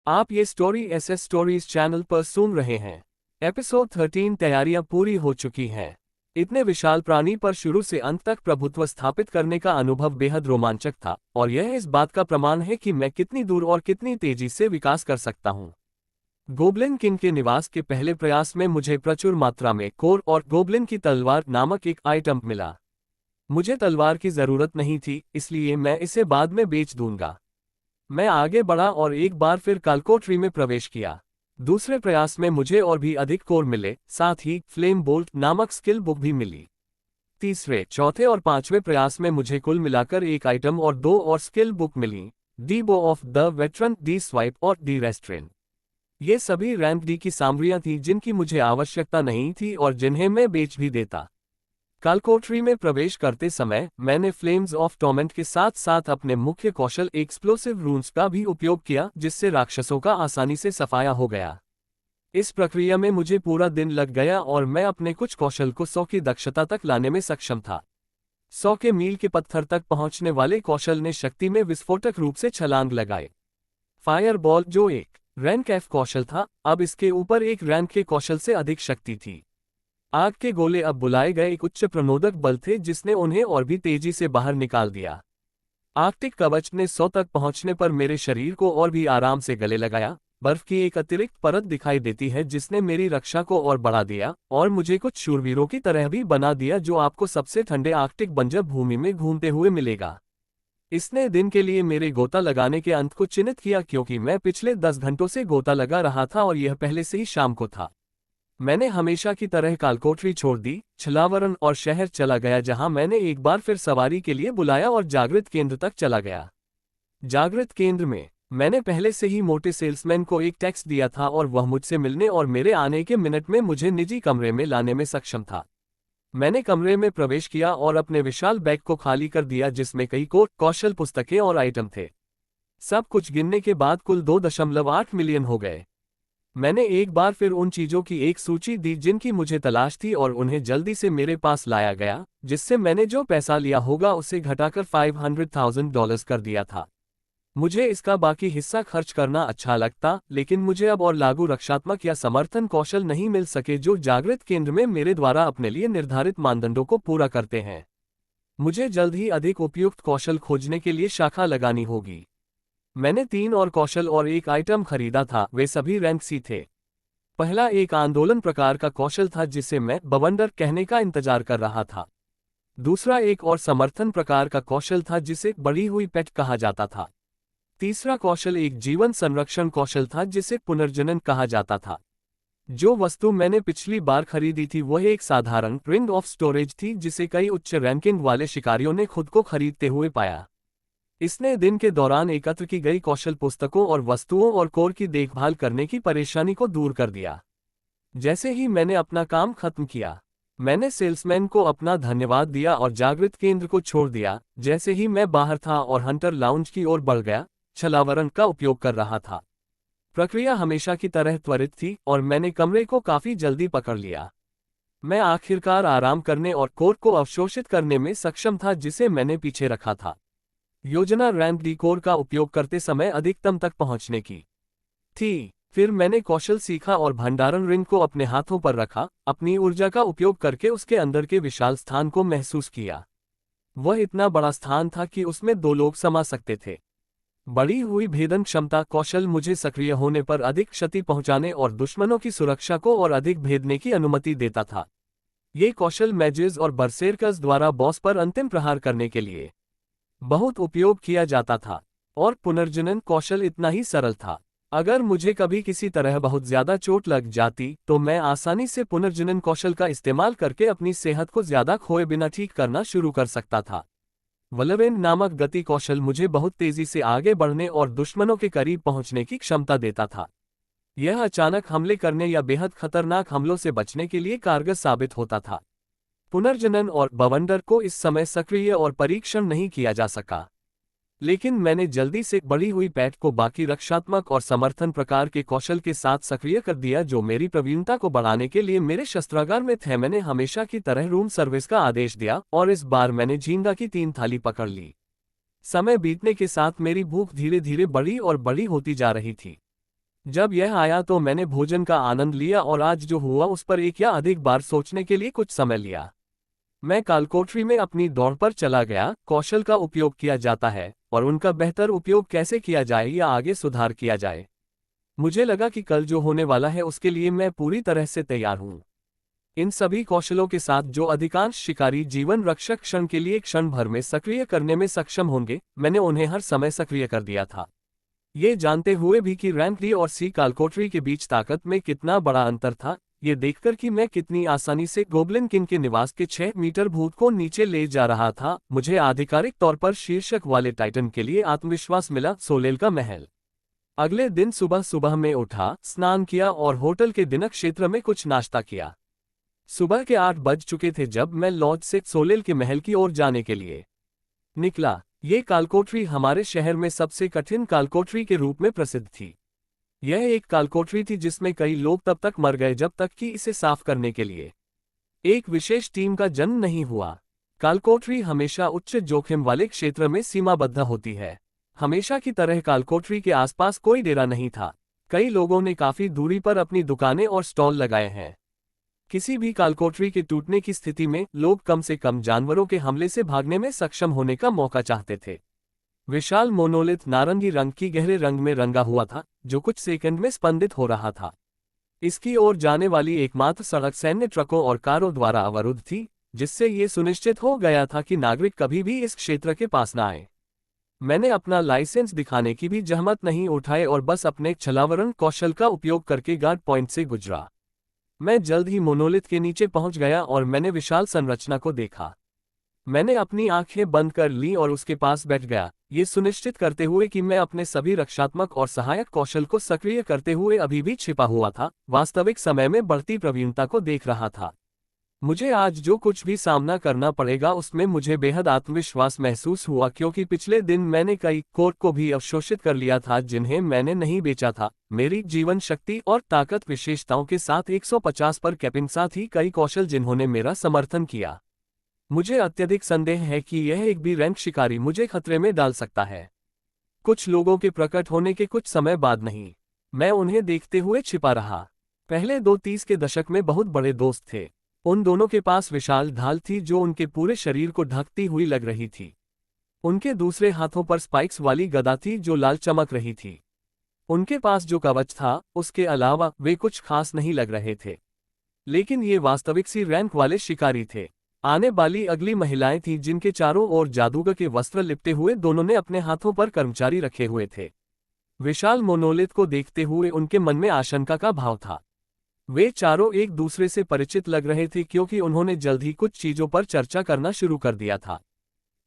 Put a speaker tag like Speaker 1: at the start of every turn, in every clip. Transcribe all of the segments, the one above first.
Speaker 1: आप ये story SS stories channel पर सुन रहे हैं। एपिसोड 13 तैयारियां पूरी हो चुकी हैं। इतने विशाल प्राणी पर शुरू से अंत तक प्रभुत्व स्थापित करने का अनुभव बेहद रोमांचक था, और यह इस बात का प्रमाण है कि मैं कितनी दूर और कितनी तेजी से विकास कर सकता हूं। गोब्लिन किंग के निवास के पहले प्रयास में मुझे प्रचुर मात्रा में कोर और गोब्लिन की तलवार नामक एक आइटम मिला। मुझे तलवार की जरूरत नहीं थी, इसलिए मैं इसे बाद में बेच दूंगा। मैं आगे बढ़ा और एक बार फिर कालको ट्री में प्रवेश किया। दूसरे प्रयास में मुझे और भी अधिक कोर मिले, साथ ही फ्लेम बोल्ट नामक स्किल बुक भी मिली। तीसरे, चौथे और पांचवें प्रयास में मुझे कुल मिलाकर एक आइटम और दो और स्किल बुक मिली, डी बो of the veteran, D swipe और डी रेस्ट्रेन। ये सभी रैंक डी की सामग्रियां थीं जिनकी मुझे आवश्यकता नहीं थी और जिन्हें मैं बेच भी देता। कालकोठरी में प्रवेश करते समय मैंने फ्लेम्स ऑफ टॉर्मेंट के साथ साथ अपने मुख्य कौशल एक्सप्लोसिव रून्स का भी उपयोग किया, जिससे राक्षसों का आसानी से सफाया हो गया। इस प्रक्रिया में मुझे पूरा दिन लग गया और मैं अपने कुछ कौशल को 100 की दक्षता तक लाने में सक्षम था। 100 के मील के पत्थर तक पहुंचने वाले कौशल ने शक्ति में विस्फोटक रूप से छलांग लगाए। फायर बॉल, जो एक रैंक एफ कौशल था, अब इसके ऊपर एक रैंक के कौशल से अधिक शक्ति थी। आग के गोले अब बुलाए गए एक उच्च प्रणोदक बल थे जिसने उन्हें और भी तेजी से बाहर निकाल दिया। आर्कटिक कवच ने 100 तक पहुंचने पर मेरे शरीर को और भी आराम से गले लगाया। बर्फ की एक अतिरिक्त परत दिखाई देती है जिसने मेरी रक्षा को और बढ़ा दिया और मुझे कुछ शूरवीरों की तरह भी बना दिया, जो आपको सबसे ठंडे आर्कटिक बंजर भूमि में घूमते हुए मिलेगा। इसने दिन के लिए मेरे गोता लगाने के अंत को चिन्हित किया, क्योंकि मैं पिछले 10 घंटों से गोता लगा रहा था और यह पहले से ही शाम को था। मैंने हमेशा की तरह कालकोठरी छोड़ दी, छलावरण और शहर चला गया, जहां मैंने एक बार फिर सवारी के लिए बुलाया और जागृत केंद्र तक चला गया। जागृत केंद्र में मैंने पहले से ही मोटे सेल्समैन को एक टैक्स दिया था और वह मुझसे मिलने और मेरे आने के मिनट में मुझे निजी कमरे में लाने में सक्षम था। मैंने कमरे में प्रवेश किया और अपने विशाल बैग को खाली कर दिया, जिसमें कई कोर, कौशल, पुस्तकें और आइटम थे। सब कुछ गिनने के बाद कुल 2.8 मिलियन हो गए। मैंने एक बार फिर उन चीजों की एक सूची दी जिनकी मुझे तलाश थी और उन्हें जल्दी से मेरे पास लाया गया, जिससे मैंने जो पैसा लिया होगा उसे घटाकर $500,000 कर दिया था। मुझे इसका बाकी हिस्सा खर्च करना अच्छा लगता, लेकिन मुझे अब और लागू रक्षात्मक या समर्थन कौशल नहीं मिल सके जो जागृत केंद्र में मेरे द्वारा अपने लिए निर्धारित मानदंडों को पूरा करते हैं। मुझे जल्द ही अधिक उपयुक्त कौशल खोजने के लिए शाखा लगानी होगी। मैंने 3 और कौशल और एक आइटम खरीदा था, वे सभी रैंक सी थे। पहला एक आंदोलन प्रकार का कौशल था जिसे मैं बवंडर कहने का इंतजार कर रहा था। दूसरा एक और समर्थन प्रकार का कौशल था जिसे बढ़ी हुई पेट कहा जाता था। तीसरा कौशल एक जीवन संरक्षण कौशल था जिसे पुनर्जनन कहा जाता था। जो वस्तु मैंने पिछली बार खरीदी थी वह एक साधारण रिंग ऑफ स्टोरेज थी, जिसे कई उच्च रैंकिंग वाले शिकारियों ने खुद को खरीदते हुए पाया। इसने दिन के दौरान एकत्र की गई कौशल पुस्तकों और वस्तुओं और कोर की देखभाल करने की परेशानी को दूर कर दिया। जैसे ही मैंने अपना काम खत्म किया, मैंने सेल्समैन को अपना धन्यवाद दिया और जागृत केंद्र को छोड़ दिया। जैसे ही मैं बाहर था और हंटर लाउंज की ओर बढ़ गया, छलावरण का उपयोग कर रहा था। प्रक्रिया हमेशा की तरह त्वरित थी और मैंने कमरे को काफी जल्दी पकड़ लिया। मैं आखिरकार आराम करने और कोर को अवशोषित करने में सक्षम था जिसे मैंने पीछे रखा था। योजना रैंक डी कोर का उपयोग करते समय अधिकतम तक पहुंचने की थी। फिर मैंने कौशल सीखा और भंडारण रिंग को अपने हाथों पर रखा, अपनी ऊर्जा का उपयोग करके उसके अंदर के विशाल स्थान को महसूस किया। वह इतना बड़ा स्थान था कि उसमें 2 लोग समा सकते थे। बढ़ी हुई भेदन क्षमता कौशल मुझे सक्रिय होने पर अधिक क्षति पहुंचाने और दुश्मनों की सुरक्षा को और अधिक भेदने की अनुमति देता था। ये कौशल मैजेस और बरसेरकर्स द्वारा बॉस पर अंतिम प्रहार करने के लिए बहुत उपयोग किया जाता था। और पुनर्जनन कौशल इतना ही सरल था। अगर मुझे कभी किसी तरह बहुत ज्यादा चोट लग जाती तो मैं आसानी से पुनर्जनन कौशल का इस्तेमाल करके अपनी सेहत को ज्यादा खोए बिना ठीक करना शुरू कर सकता था। वलवेन नामक गति कौशल मुझे बहुत तेजी से आगे बढ़ने और दुश्मनों के करीब पहुंचने की क्षमता देता था। यह अचानक हमले करने या बेहद खतरनाक हमलों से बचने के लिए कारगर साबित होता था। पुनर्जनन और बवंडर को इस समय सक्रिय और परीक्षण नहीं किया जा सका, लेकिन मैंने जल्दी से बढ़ी हुई पैट को बाकी रक्षात्मक और समर्थन प्रकार के कौशल के साथ सक्रिय कर दिया, जो मेरी प्रवीणता को बढ़ाने के लिए मेरे शस्त्रागार में थे। मैंने हमेशा की तरह रूम सर्विस का आदेश दिया और इस बार मैंने झींगा की 3 थाली पकड़ ली। समय बीतने के साथ मेरी भूख धीरे धीरे बड़ी और बड़ी होती जा रही थी। जब यह आया तो मैंने भोजन का आनंद लिया और आज जो हुआ उस पर एक या अधिक बार सोचने के लिए कुछ समय लिया। मैं कालकोठरी में अपनी दौड़ पर चला गया। कौशल का उपयोग किया जाता है और उनका बेहतर उपयोग कैसे किया जाए या आगे सुधार किया जाए। मुझे लगा कि कल जो होने वाला है उसके लिए मैं पूरी तरह से तैयार हूं। इन सभी कौशलों के साथ जो अधिकांश शिकारी जीवन रक्षक क्षण के लिए क्षण भर में सक्रिय करने में सक्षम होंगे, मैंने उन्हें हर समय सक्रिय कर दिया था। ये जानते हुए भी कि रैंक डी और सी कालकोठरी के बीच ताकत में कितना बड़ा अंतर था, ये देखकर कि मैं कितनी आसानी से गोब्लिन किंग के निवास के 6 मीटर भूत को नीचे ले जा रहा था, मुझे आधिकारिक तौर पर शीर्षक वाले टाइटन के लिए आत्मविश्वास मिला। सोलेल का महल। अगले दिन सुबह सुबह में उठा, स्नान किया और होटल के दिनक क्षेत्र में कुछ नाश्ता किया। सुबह के 8 बज चुके थे जब मैं लॉज से सोलेल के महल की ओर जाने के लिए निकला। ये कालकोठरी हमारे शहर में सबसे कठिन कालकोठरी के रूप में प्रसिद्ध थी। यह एक कालकोठरी थी जिसमें कई लोग तब तक मर गए जब तक कि इसे साफ करने के लिए एक विशेष टीम का जन्म नहीं हुआ। कालकोठरी हमेशा उच्च जोखिम वाले क्षेत्र में सीमाबद्ध होती है। हमेशा की तरह कालकोठरी के आसपास कोई डेरा नहीं था। कई लोगों ने काफी दूरी पर अपनी दुकानें और स्टॉल लगाए हैं। किसी भी कालकोठरी के टूटने की स्थिति में लोग कम से कम जानवरों के हमले से भागने में सक्षम होने का मौका चाहते थे। विशाल मोनोलिथ नारंगी रंग की गहरे रंग में रंगा हुआ था, जो कुछ सेकंड में स्पंदित हो रहा था। इसकी ओर जाने वाली एकमात्र सड़क सैन्य ट्रकों और कारों द्वारा अवरुद्ध थी, जिससे ये सुनिश्चित हो गया था कि नागरिक कभी भी इस क्षेत्र के पास न आए। मैंने अपना लाइसेंस दिखाने की भी जहमत नहीं उठाई और बस अपने छलावरण कौशल का उपयोग करके गार्ड पॉइंट से गुजरा। मैं जल्द ही मोनोलिथ के नीचे पहुंच गया और मैंने विशाल संरचना को देखा। मैंने अपनी आंखें बंद कर ली और उसके पास बैठ गया, ये सुनिश्चित करते हुए कि मैं अपने सभी रक्षात्मक और सहायक कौशल को सक्रिय करते हुए अभी भी छिपा हुआ था, वास्तविक समय में बढ़ती प्रवीणता को देख रहा था। मुझे आज जो कुछ भी सामना करना पड़ेगा उसमें मुझे बेहद आत्मविश्वास महसूस हुआ, क्योंकि पिछले दिन मैंने कई कोर को भी अवशोषित कर लिया था जिन्हें मैंने नहीं बेचा था। मेरी जीवन शक्ति और ताकत विशेषताओं के साथ 150 पर कैपिंग, साथ ही कई कौशल जिन्होंने मेरा समर्थन किया। मुझे अत्यधिक संदेह है कि यह एक भी रैंक शिकारी मुझे खतरे में डाल सकता है। कुछ लोगों के प्रकट होने के कुछ समय बाद नहीं, मैं उन्हें देखते हुए छिपा रहा। पहले 2-30 के दशक में बहुत बड़े दोस्त थे। उन दोनों के पास विशाल ढाल थी जो उनके पूरे शरीर को ढकती हुई लग रही थी। उनके दूसरे हाथों पर स्पाइक्स वाली गदा थी जो लाल चमक रही थी। उनके पास जो कवच था, उसके अलावा वे कुछ खास नहीं लग रहे थे, लेकिन ये वास्तविक सी रैंक वाले शिकारी थे। आने वाली अगली महिलाएं थीं जिनके चारों ओर जादूगर के वस्त्र लिपटे हुए दोनों ने अपने हाथों पर कर्मचारी रखे हुए थे। विशाल मोनोलिथ को देखते हुए उनके मन में आशंका का भाव था। वे चारों एक दूसरे से परिचित लग रहे थे क्योंकि उन्होंने जल्द ही कुछ चीजों पर चर्चा करना शुरू कर दिया था।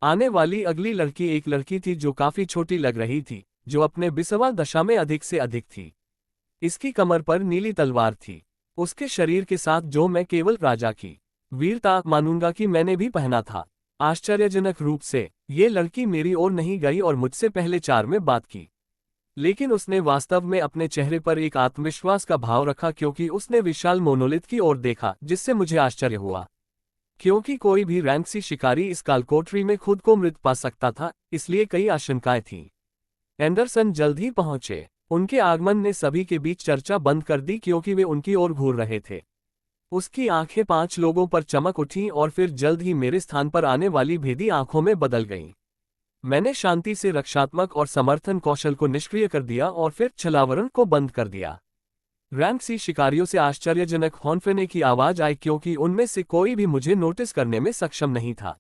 Speaker 1: आने वाली अगली लड़की एक लड़की थी जो काफी छोटी लग रही थी, जो अपने 20वां दशा में अधिक से अधिक थी। इसकी कमर पर नीली तलवार थी। उसके शरीर के साथ जो मैं केवल राजा की वीरता मानूंगा कि मैंने भी पहना था। आश्चर्यजनक रूप से ये लड़की मेरी ओर नहीं गई और मुझसे पहले 4 में बात की, लेकिन उसने वास्तव में अपने चेहरे पर एक आत्मविश्वास का भाव रखा क्योंकि उसने विशाल मोनोलिथ की ओर देखा, जिससे मुझे आश्चर्य हुआ। क्योंकि कोई भी रैंक सी शिकारी इस कालकोठरी में खुद को मृत पा सकता था, इसलिए कई आशंकाएं थीं। एंडरसन जल्द ही पहुंचे। उनके आगमन ने सभी के बीच चर्चा बंद कर दी क्योंकि वे उनकी ओर घूर रहे थे। उसकी आंखें 5 लोगों पर चमक उठीं और फिर जल्द ही मेरे स्थान पर आने वाली भेदी आंखों में बदल गईं। मैंने शांति से रक्षात्मक और समर्थन कौशल को निष्क्रिय कर दिया और फिर छलावरण को बंद कर दिया। रैंक सी शिकारियों से आश्चर्यजनक हॉर्न की आवाज आई क्योंकि उनमें से कोई भी मुझे नोटिस करने में सक्षम नहीं था।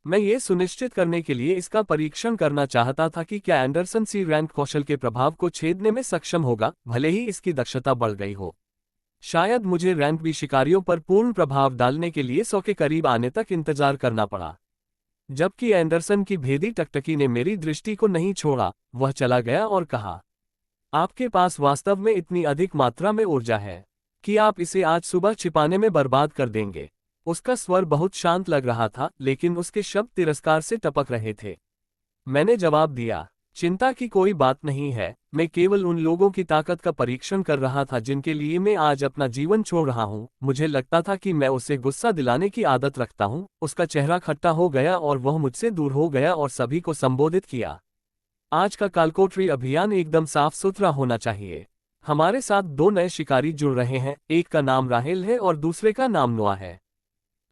Speaker 1: मैं ये सुनिश्चित करने के लिए इसका परीक्षण करना चाहता था कि क्या एंडरसन सी रैंक कौशल के प्रभाव को छेदने में सक्षम होगा, भले ही इसकी दक्षता बढ़ गई हो। शायद मुझे रैंक बी शिकारियों पर पूर्ण प्रभाव डालने के लिए 100 के करीब आने तक इंतजार करना पड़ा। जबकि एंडरसन की भेदी टकटकी ने मेरी दृष्टि को नहीं छोड़ा, वह चला गया और कहा, आपके पास वास्तव में इतनी अधिक मात्रा में ऊर्जा है कि आप इसे आज सुबह छिपाने में बर्बाद कर देंगे। उसका स्वर बहुत शांत लग रहा था, लेकिन उसके शब्द तिरस्कार से टपक रहे थे। मैंने जवाब दिया, चिंता की कोई बात नहीं है, मैं केवल उन लोगों की ताकत का परीक्षण कर रहा था जिनके लिए मैं आज अपना जीवन छोड़ रहा हूं। मुझे लगता था कि मैं उसे गुस्सा दिलाने की आदत रखता हूं। उसका चेहरा खट्टा हो गया और वह मुझसे दूर हो गया और सभी को संबोधित किया। आज का कालकोठरी अभियान एकदम साफ सुथरा होना चाहिए। हमारे साथ दो नए शिकारी जुड़ रहे हैं, एक का नाम राहेल है और दूसरे का नाम नोआ है।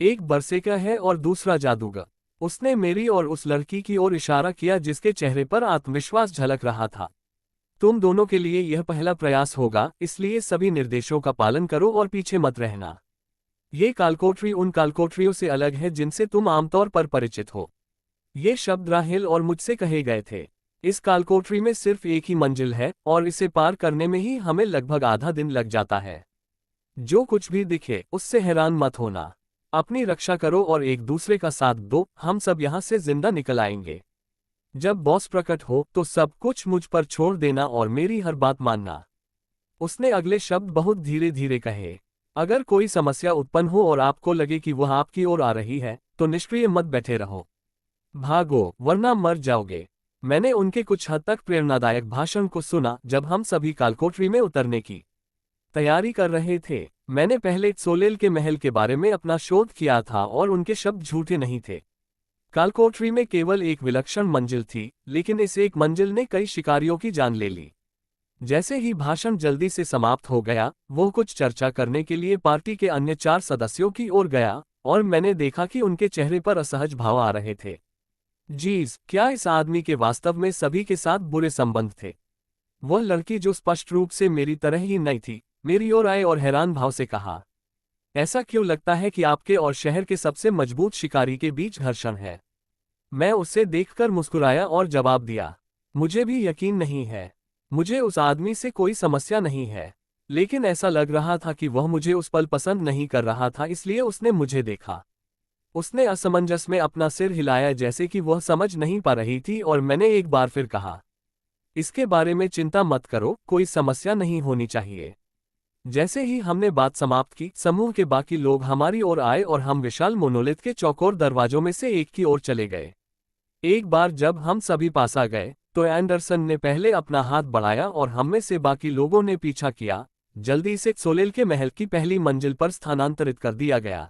Speaker 1: एक बरसेका है और दूसरा जादूगर। उसने मेरी और उस लड़की की ओर इशारा किया जिसके चेहरे पर आत्मविश्वास झलक रहा था। तुम दोनों के लिए यह पहला प्रयास होगा, इसलिए सभी निर्देशों का पालन करो और पीछे मत रहना। ये कालकोठरी उन कालकोठरियों से अलग है जिनसे तुम आमतौर पर परिचित हो। ये शब्द राहेल और मुझसे कहे गए थे। इस कालकोठरी में सिर्फ एक ही मंजिल है और इसे पार करने में ही हमें लगभग आधा दिन लग जाता है। जो कुछ भी दिखे उससे हैरान मत होना। अपनी रक्षा करो और एक दूसरे का साथ दो, हम सब यहाँ से जिंदा निकल आएंगे। जब बॉस प्रकट हो तो सब कुछ मुझ पर छोड़ देना और मेरी हर बात मानना। उसने अगले शब्द बहुत धीरे धीरे कहे। अगर कोई समस्या उत्पन्न हो और आपको लगे कि वह आपकी ओर आ रही है, तो निष्क्रिय मत बैठे रहो। भागो, वरना मर जाओगे। मैंने उनके कुछ हद तक प्रेरणादायक भाषण को सुना जब हम सभी कालकोठरी में उतरने की तैयारी कर रहे थे। मैंने पहले सोलेल के महल के बारे में अपना शोध किया था और उनके शब्द झूठे नहीं थे। कालकोठरी में केवल एक विलक्षण मंजिल थी, लेकिन इस एक मंजिल ने कई शिकारियों की जान ले ली। जैसे ही भाषण जल्दी से समाप्त हो गया, वो कुछ चर्चा करने के लिए पार्टी के अन्य 4 सदस्यों की ओर गया और मैंने देखा कि उनके चेहरे पर असहज भाव आ रहे थे। जीज, क्या इस आदमी के वास्तव में सभी के साथ बुरे संबंध थे? वह लड़की जो स्पष्ट रूप से मेरी तरह ही नहीं थी, मेरी ओर आए और हैरान भाव से कहा, ऐसा क्यों लगता है कि आपके और शहर के सबसे मजबूत शिकारी के बीच घर्षण है? मैं उसे देखकर मुस्कुराया और जवाब दिया, मुझे भी यकीन नहीं है। मुझे उस आदमी से कोई समस्या नहीं है, लेकिन ऐसा लग रहा था कि वह मुझे उस पल पसंद नहीं कर रहा था, इसलिए उसने मुझे देखा। उसने असमंजस में अपना सिर हिलाया जैसे कि वह समझ नहीं पा रही थी और मैंने एक बार फिर कहा, इसके बारे में चिंता मत करो, कोई समस्या नहीं होनी चाहिए। जैसे ही हमने बात समाप्त की, समूह के बाकी लोग हमारी ओर आए और हम विशाल मोनोलिथ के चौकोर दरवाजों में से एक की ओर चले गए। एक बार जब हम सभी पास आ गए, तो एंडरसन ने पहले अपना हाथ बढ़ाया और हम में से बाकी लोगों ने पीछा किया। जल्दी से सोलेल के महल की पहली मंजिल पर स्थानांतरित कर दिया गया।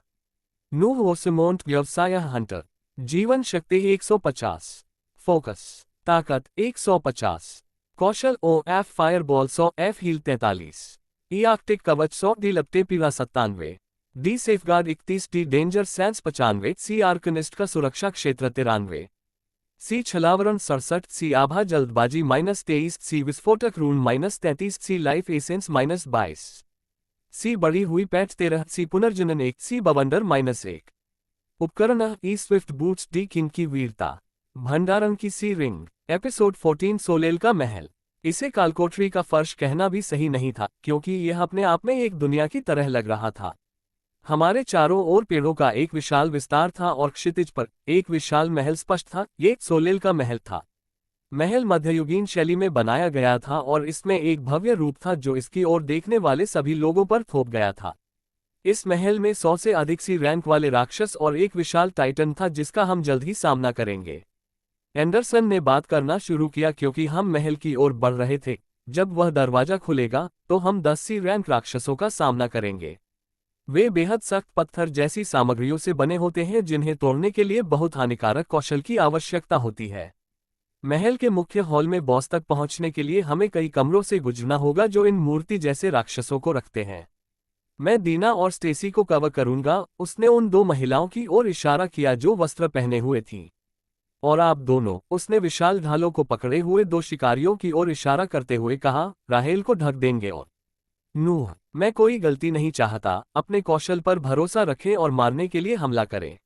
Speaker 1: नूह ओसिमोंट व्यवसाय हंटर। जीवन शक्ति 150। फोकस ताकत 150। कौशल OF fireball 100, F heal 43। E arctic कवच 100, डी लपटे पीला 97। D safeguard 31, D danger sense 95, C arcanist का सुरक्षा क्षेत्र 93। सी छलावरण 67, सी आभा जल्दबाजी -23, सी विस्फोटक रून -33, सी लाइफ एसेंस -22। सी बढ़ी हुई पैच 13, सी पुनर्जनन 1, सी बवंडर -1। उपकरण ई स्विफ्ट बूट्स, डी किंग की वीरता। भंडारण की सी रिंग। एपिसोड 14 सोलेल का महल। इसे कालकोठरी का फर्श कहना भी सही नहीं था, क्योंकि यह अपने आप में एक दुनिया की तरह लग रहा था। हमारे चारों ओर पेड़ों का एक विशाल विस्तार था और क्षितिज पर एक विशाल महल स्पष्ट था। ये सोलेल का महल था। महल मध्ययुगीन शैली में बनाया गया था और इसमें एक भव्य रूप था जो इसकी ओर देखने वाले सभी लोगों पर थोप गया था। इस महल में 100 से अधिक सी रैंक वाले राक्षस और एक विशाल टाइटन था जिसका हम जल्द ही सामना करेंगे। एंडरसन ने बात करना शुरू किया क्योंकि हम महल की ओर बढ़ रहे थे। जब वह दरवाजा खुलेगा तो हम 10 सी रैंक राक्षसों का सामना करेंगे। वे बेहद सख्त पत्थर जैसी सामग्रियों से बने होते हैं जिन्हें तोड़ने के लिए बहुत हानिकारक कौशल की आवश्यकता होती है। महल के मुख्य हॉल में बॉस तक पहुंचने के लिए हमें कई कमरों से गुजरना होगा जो इन मूर्ति जैसे राक्षसों को रखते हैं। मैं दीना और स्टेसी को कवर करूंगा, उसने उन 2 महिलाओं की ओर इशारा किया जो वस्त्र पहने हुए थीं। और आप दोनों, उसने विशाल ढालों को पकड़े हुए 2 शिकारियों की ओर इशारा करते हुए कहा, राहेल को ढक देंगे। और नूह, मैं कोई गलती नहीं चाहता, अपने कौशल पर भरोसा रखें और मारने के लिए हमला करें।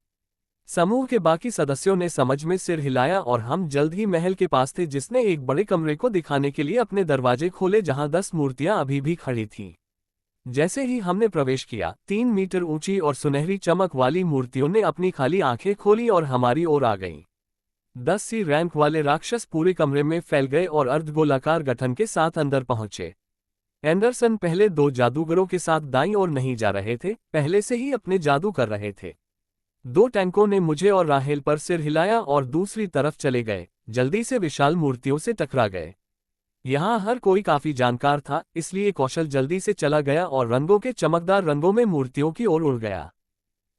Speaker 1: समूह के बाकी सदस्यों ने समझ में सिर हिलाया और हम जल्द ही महल के पास थे जिसने एक बड़े कमरे को दिखाने के लिए अपने दरवाजे खोले जहां 10 मूर्तियां अभी भी खड़ी थीं। जैसे ही हमने प्रवेश किया, 3 मीटर ऊंची और सुनहरी चमक वाली मूर्तियों ने अपनी खाली आंखें खोली और हमारी ओर आ गईं। 10 सी रैंक वाले राक्षस पूरे कमरे में फैल गए और अर्धगोलाकार गठन के साथ अंदर पहुंचे। एंडरसन पहले 2 जादूगरों के साथ दाईं ओर नहीं जा रहे थे, पहले से ही अपने जादू कर रहे थे। 2 टैंकों ने मुझे और राहेल पर सिर हिलाया और दूसरी तरफ चले गए, जल्दी से विशाल मूर्तियों से टकरा गए। यहाँ हर कोई काफी जानकार था, इसलिए कौशल जल्दी से चला गया और रंगों के चमकदार रंगों में मूर्तियों की ओर उड़ गया।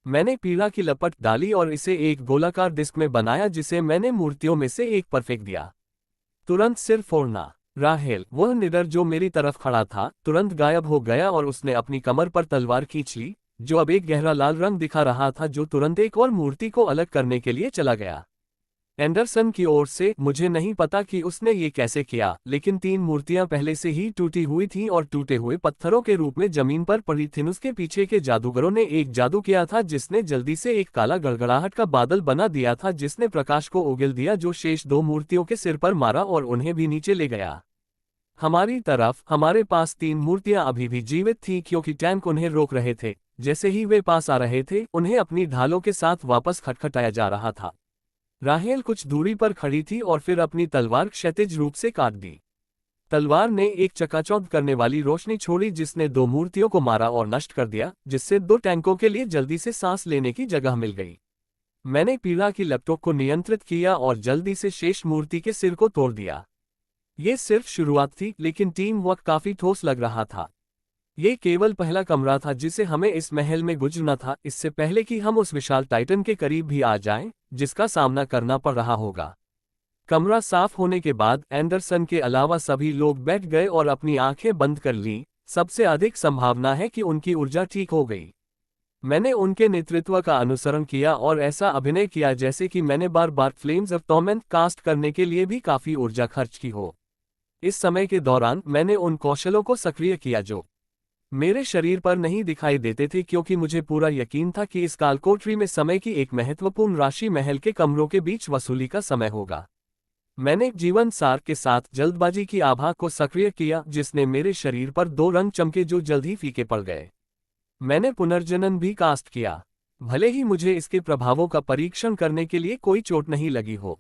Speaker 1: मैंने पीड़ा की लपट डाली और इसे एक गोलाकार डिस्क में बनाया जिसे मैंने मूर्तियों में से एक पर फेंक दिया। तुरंत सिर फोड़ना। राहेल, वह निडर जो मेरी तरफ खड़ा था, तुरंत गायब हो गया और उसने अपनी कमर पर तलवार खींच ली, जो अब एक गहरा लाल रंग दिखा रहा था, जो तुरंत एक और मूर्ति को अलग करने के लिए चला गया। एंडरसन की ओर से, मुझे नहीं पता कि उसने ये कैसे किया, लेकिन 3 मूर्तियां पहले से ही टूटी हुई थीं और टूटे हुए पत्थरों के रूप में जमीन पर पड़ी थीं। उसके पीछे के जादूगरों ने एक जादू किया था जिसने जल्दी से एक काला गड़गड़ाहट का बादल बना दिया था, जिसने प्रकाश को उगल दिया, जो शेष 2 मूर्तियों के सिर पर मारा और उन्हें भी नीचे ले गया। हमारी तरफ हमारे पास 3 मूर्तियां अभी भी जीवित थीं, क्योंकि टैंक उन्हें रोक रहे थे। जैसे ही वे पास आ रहे थे, उन्हें अपनी ढालों के साथ वापस खटखटाया जा रहा था। राहेल कुछ दूरी पर खड़ी थी और फिर अपनी तलवार क्षैतिज रूप से काट दी। तलवार ने एक चकाचौंध करने वाली रोशनी छोड़ी जिसने 2 मूर्तियों को मारा और नष्ट कर दिया, जिससे 2 टैंकों के लिए जल्दी से सांस लेने की जगह मिल गई। मैंने पीड़ा की लपटों को नियंत्रित किया और जल्दी से शेष मूर्ति के सिर को तोड़ दिया। ये सिर्फ शुरुआत थी, लेकिन टीम वर्क काफी ठोस लग रहा था। ये केवल पहला कमरा था जिसे हमें इस महल में गुजरना था, इससे पहले कि हम उस विशाल टाइटन के करीब भी आ जाएं, जिसका सामना करना पड़ रहा होगा। कमरा साफ होने के बाद एंडरसन के अलावा सभी लोग बैठ गए और अपनी आंखें बंद कर लीं। सबसे अधिक संभावना है कि उनकी ऊर्जा ठीक हो गई। मैंने उनके नेतृत्व का अनुसरण किया और ऐसा अभिनय किया जैसे कि मैंने बार बार फ्लेम्स ऑफ टॉर्मेंट कास्ट करने के लिए भी काफी ऊर्जा खर्च की हो। इस समय के दौरान मैंने उन कौशलों को सक्रिय किया जो मेरे शरीर पर नहीं दिखाई देते थे, क्योंकि मुझे पूरा यकीन था कि इस कालकोठरी में समय की एक महत्वपूर्ण राशि महल के कमरों के बीच वसूली का समय होगा। मैंने जीवन सार के साथ जल्दबाजी की आभा को सक्रिय किया, जिसने मेरे शरीर पर 2 रंग चमके जो जल्द ही फीके पड़ गए। मैंने पुनर्जनन भी कास्ट किया, भले ही मुझे इसके प्रभावों का परीक्षण करने के लिए कोई चोट नहीं लगी हो।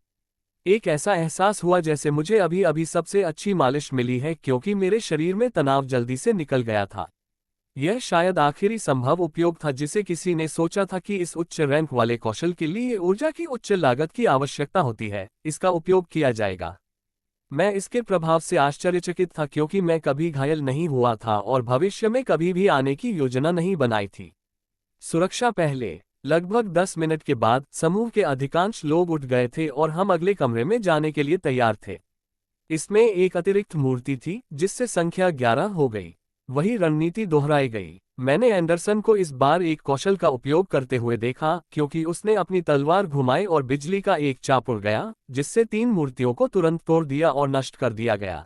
Speaker 1: एक ऐसा एहसास हुआ जैसे मुझे अभी अभी सबसे अच्छी मालिश मिली है, क्योंकि मेरे शरीर में तनाव जल्दी से निकल गया था। यह शायद आखिरी संभव उपयोग था जिसे किसी ने सोचा था कि इस उच्च रैंक वाले कौशल के लिए ऊर्जा की उच्च लागत की आवश्यकता होती है, इसका उपयोग किया जाएगा। मैं इसके प्रभाव से आश्चर्यचकित था, क्योंकि मैं कभी घायल नहीं हुआ था और भविष्य में कभी भी आने की योजना नहीं बनाई थी। सुरक्षा पहले। लगभग 10 मिनट के बाद समूह के अधिकांश लोग उठ गए थे और हम अगले कमरे में जाने के लिए तैयार थे। इसमें एक अतिरिक्त मूर्ति थी, जिससे संख्या 11 हो गई। वही रणनीति दोहराई गई। मैंने एंडरसन को इस बार एक कौशल का उपयोग करते हुए देखा, क्योंकि उसने अपनी तलवार घुमाई और बिजली का एक चाप उड़ गया, जिससे 3 मूर्तियों को तुरंत तोड़ दिया और नष्ट कर दिया गया।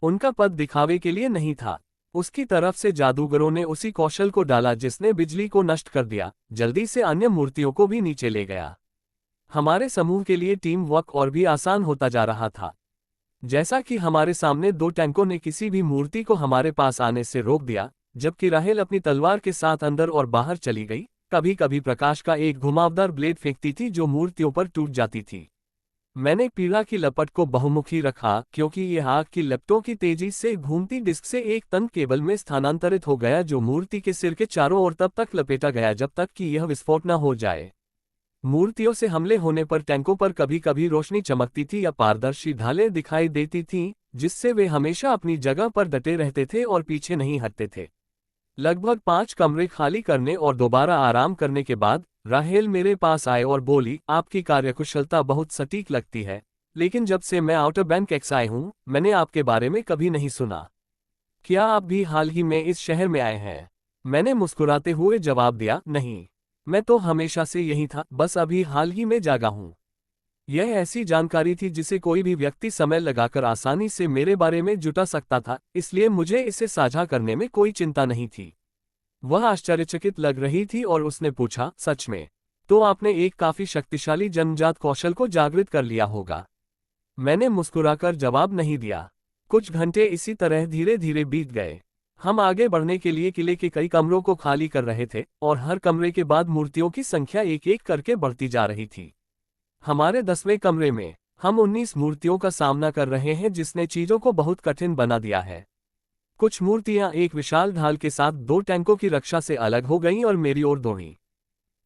Speaker 1: उनका पद दिखावे के लिए नहीं था। उसकी तरफ से जादूगरों ने उसी कौशल को डाला जिसने बिजली को नष्ट कर दिया, जल्दी से अन्य मूर्तियों को भी नीचे ले गया। हमारे समूह के लिए टीम वर्क और भी आसान होता जा रहा था। जैसा कि हमारे सामने 2 टैंकों ने किसी भी मूर्ति को हमारे पास आने से रोक दिया, जबकि राहेल अपनी तलवार के साथ अंदर और बाहर चली गई। कभी कभी प्रकाश का एक घुमावदार ब्लेड फेंकती थी जो मूर्तियों पर टूट जाती थी। मैंने पीड़ा की लपट को बहुमुखी रखा, क्योंकि यह आग की लपटों की तेजी से घूमती डिस्क से एक तंग केबल में स्थानांतरित हो गया, जो मूर्ति के सिर के चारों ओर तब तक लपेटा गया जब तक कि यह विस्फोट न हो जाए। मूर्तियों से हमले होने पर टैंकों पर कभी कभी रोशनी चमकती थी या पारदर्शी ढालें दिखाई देती थीं, जिससे वे हमेशा अपनी जगह पर डटे रहते थे और पीछे नहीं हटते थे। लगभग 5 कमरे खाली करने और दोबारा आराम करने के बाद राहेल मेरे पास आए और बोली, आपकी कार्यकुशलता बहुत सटीक लगती है, लेकिन जब से मैं आउटर बैंकॉक आई हूँ, मैंने आपके बारे में कभी नहीं सुना। क्या आप भी हाल ही में इस शहर में आए हैं? मैंने मुस्कुराते हुए जवाब दिया, नहीं, मैं तो हमेशा से यही था, बस अभी हाल ही में जागा हूँ। यह ऐसी जानकारी थी जिसे कोई भी व्यक्ति समय लगाकर आसानी से मेरे बारे में जुटा सकता था, इसलिए मुझे इसे साझा करने में कोई चिंता नहीं थी। वह आश्चर्यचकित लग रही थी और उसने पूछा, सच में? तो आपने एक काफी शक्तिशाली जन्मजात कौशल को जागृत कर लिया होगा। मैंने मुस्कुराकर जवाब नहीं दिया। कुछ घंटे इसी तरह धीरे धीरे बीत गए। हम आगे बढ़ने के लिए किले के कई कमरों को खाली कर रहे थे और हर कमरे के बाद मूर्तियों की संख्या एक एक करके बढ़ती जा रही थी। हमारे 10वें कमरे में हम 19 मूर्तियों का सामना कर रहे हैं, जिसने चीजों को बहुत कठिन बना दिया है। कुछ मूर्तियां एक विशाल ढाल के साथ 2 टैंकों की रक्षा से अलग हो गईं और मेरी ओर दौड़ीं।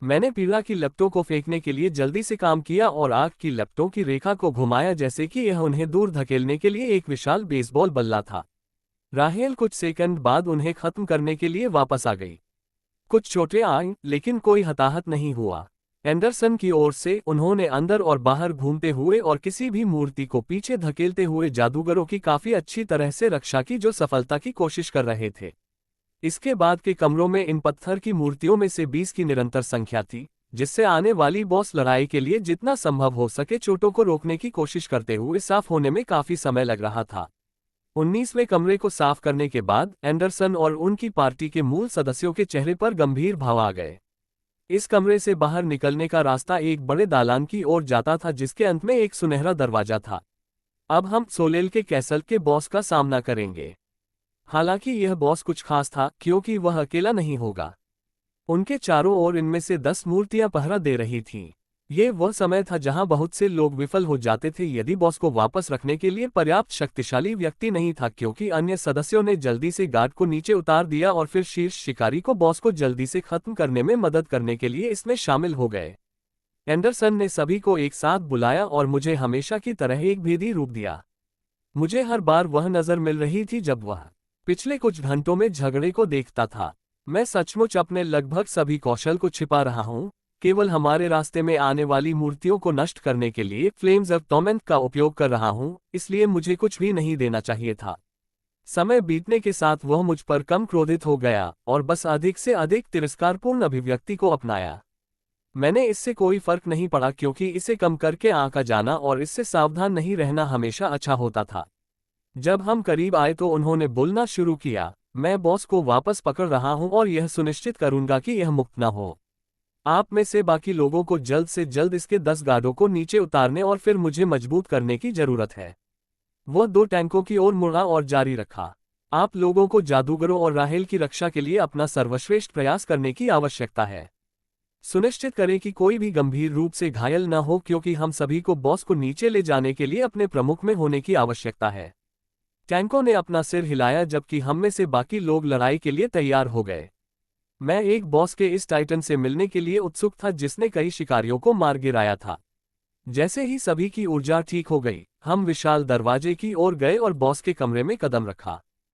Speaker 1: मैंने पीड़ा की लपटों को फेंकने के लिए जल्दी से काम किया और आग की लपटों की रेखा को घुमाया जैसे कि यह उन्हें दूर धकेलने के लिए एक विशाल बेसबॉल बल्ला था। राहेल कुछ सेकंड बाद उन्हें खत्म करने के लिए वापस आ गई। कुछ चोटें आईं, लेकिन कोई हताहत नहीं हुआ। एंडरसन की ओर से उन्होंने अंदर और बाहर घूमते हुए और किसी भी मूर्ति को पीछे धकेलते हुए जादूगरों की काफी अच्छी तरह से रक्षा की जो सफलता की कोशिश कर रहे थे। इसके बाद के कमरों में इन पत्थर की मूर्तियों में से 20 की निरंतर संख्या थी, जिससे आने वाली बॉस लड़ाई के लिए जितना संभव हो सके चोटों को रोकने की कोशिश करते हुए साफ होने में काफी समय लग रहा था। 19वें कमरे को साफ करने के बाद एंडरसन और उनकी पार्टी के मूल सदस्यों के चेहरे पर गंभीर भाव आ गए। इस कमरे से बाहर निकलने का रास्ता एक बड़े दालान की ओर जाता था जिसके अंत में एक सुनहरा दरवाजा था। अब हम सोलेल के कैसल के बॉस का सामना करेंगे। हालांकि यह बॉस कुछ खास था क्योंकि वह अकेला नहीं होगा। उनके चारों ओर इनमें से 10 मूर्तियां पहरा दे रही थीं। ये वह समय था जहां बहुत से लोग विफल हो जाते थे यदि बॉस को वापस रखने के लिए पर्याप्त शक्तिशाली व्यक्ति नहीं था, क्योंकि अन्य सदस्यों ने जल्दी से गार्ड को नीचे उतार दिया और फिर शीर्ष शिकारी को बॉस को जल्दी से खत्म करने में मदद करने के लिए इसमें शामिल हो गए। एंडरसन ने सभी को एक साथ बुलाया और मुझे हमेशा की तरह एक भेदी रूप दिया। मुझे हर बार वह नजर मिल रही थी जब वह पिछले कुछ घंटों में झगड़े को देखता था। मैं सचमुच अपने लगभग सभी कौशल को छिपा रहा हूं, केवल हमारे रास्ते में आने वाली मूर्तियों को नष्ट करने के लिए फ्लेम्स ऑफ टॉर्मेंट का उपयोग कर रहा हूं, इसलिए मुझे कुछ भी नहीं देना चाहिए था। समय बीतने के साथ वह मुझ पर कम क्रोधित हो गया और बस अधिक से अधिक तिरस्कारपूर्ण अभिव्यक्ति को अपनाया। मैंने इससे कोई फर्क नहीं पड़ा क्योंकि इसे कम करके आंका जाना और इससे सावधान नहीं रहना हमेशा अच्छा होता था। जब हम करीब आए तो उन्होंने बोलना शुरू किया, मैं बॉस को वापस पकड़ रहा हूं और यह सुनिश्चित करूंगा कि यह मुक्त न हो। आप में से बाकी लोगों को जल्द से जल्द इसके 10 गार्डों को नीचे उतारने और फिर मुझे मजबूत करने की जरूरत है। वह 2 टैंकों की ओर मुड़ा और जारी रखा। आप लोगों को जादूगरों और राहेल की रक्षा के लिए अपना सर्वश्रेष्ठ प्रयास करने की आवश्यकता है। सुनिश्चित करें कि कोई भी गंभीर रूप से घायल न हो, क्योंकि हम सभी को बॉस को नीचे ले जाने के लिए अपने प्रमुख में होने की आवश्यकता है। टैंकों ने अपना सिर हिलाया जबकि हम में से बाकी लोग लड़ाई के लिए तैयार हो गए। मैं एक बॉस के इस टाइटन से मिलने के लिए उत्सुक था जिसने कई शिकारियों को मार गिराया था। जैसे ही सभी की ऊर्जा ठीक हो गई, हम विशाल दरवाजे की ओर गए और बॉस के कमरे में कदम रखा।